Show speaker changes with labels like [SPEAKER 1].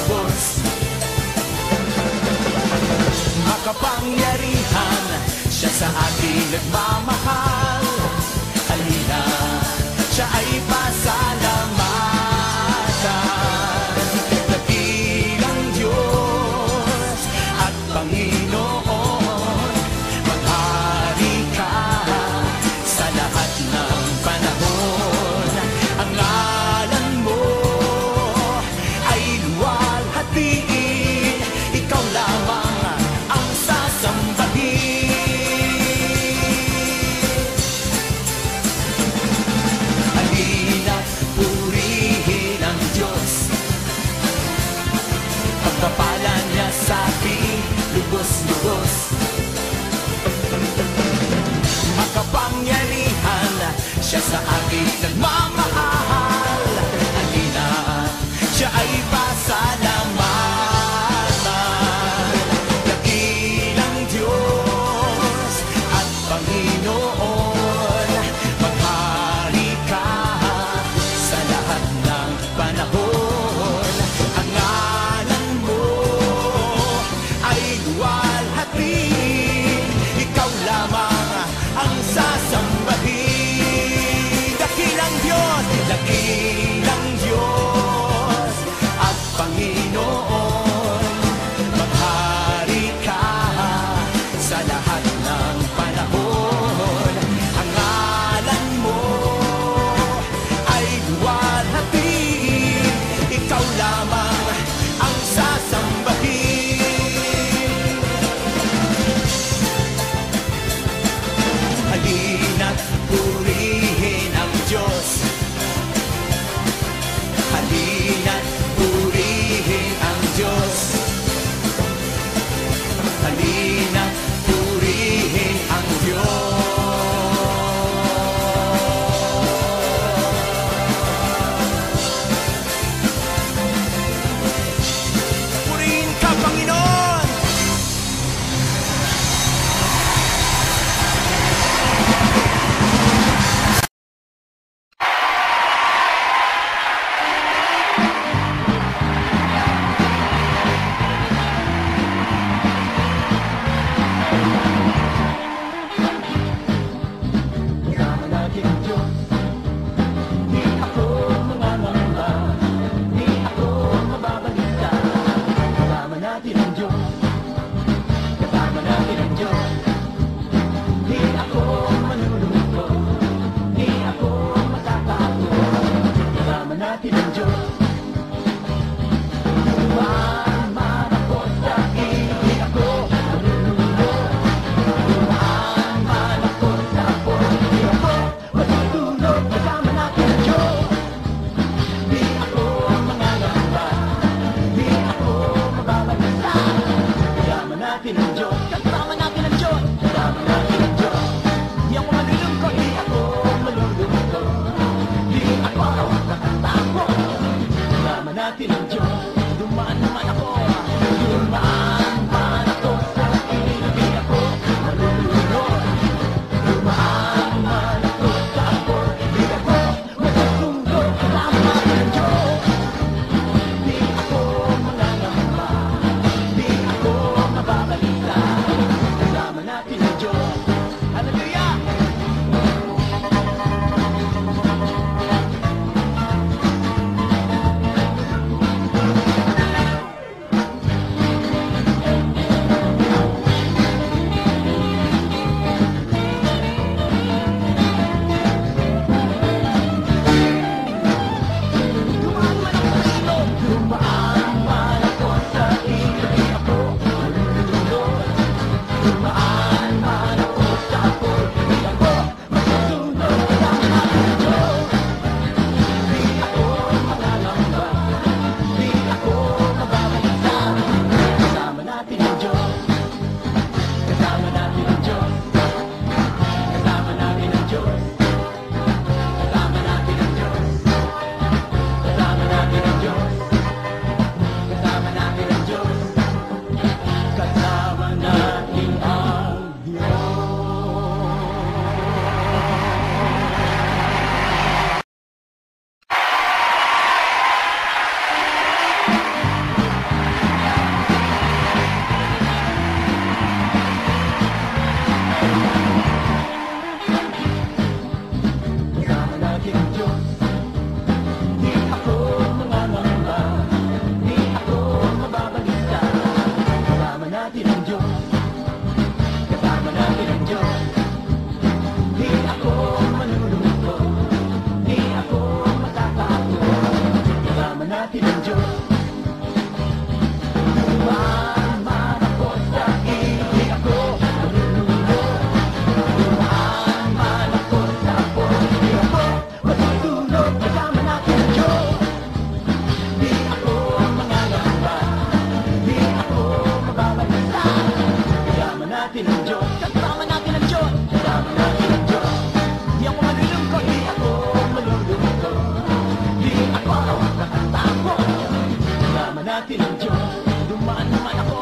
[SPEAKER 1] lubos. Makapangyarihan, siya sa ating nagmamahal. Halina, siya ay pasalamatan. Dakilang Diyos at Panginoon, maghari ka sa lahat ng panahon. Ang ngalan mo ay luwalhatiin, ikaw lamang ang sasambahin. Halina, purihin ang Diyos, pagpapalan niya sa ating lubos-lubos. Makapangyarihan, siya sa ating nagmamahal. Halina, siya ay pasalamatan. Dakilang Diyos at Panginoon, maghari ka sa lahat ng panahon. Ang ngalan mo ay luwalhatiin, ikaw lamang ang sasambahin. Dakilang Diyos at Panginoon, maghari ka sa lahat ng panahon. Ang ngalan mo ay luwalhatiin, ikaw lamang ang sasambahin. Halina't purihin ang Diyos. Halina't purihin ang Diyos. Halina't purihin ang Diyos. Purihin ka, Panginoon! Kasama natin ang Diyos, di ako mangangamba, di ako mababalisa. Kasama natin ang Diyos, kasama natin ang Diyos, di ako manunulunto, di ako matatakot. Kasama natin ang Diyos. Dumaan man ako sa hindi ako manunulunto, dumaan man ako sa hindi ako matutulog. Kasama natin ang Diyos, di ako mangangamba, di ako mababalisa. Kasama natin ang Diyos, kasama natin ang Diyos, kasama natin ang Diyos. Di ako malulungkot, di ako malulungkot, di ako natatakot. Kasama natin ang Diyos. Dumaan man ako sa hindi ako malulunod. Dumaan man ako sa hindi ako matutulog. Kasama natin ang Diyos, di ako mangangamba, di ako mababalisa. Kasama natin ang Diyos. Hallelujah! natin ang Diyos. Kasama natin ang Diyos. Kasama natin ang Diyos. Di ako malulungkot. Di ako malulungkot. Di ako natatakot. Kasama natin ang Diyos. Dumaan naman ako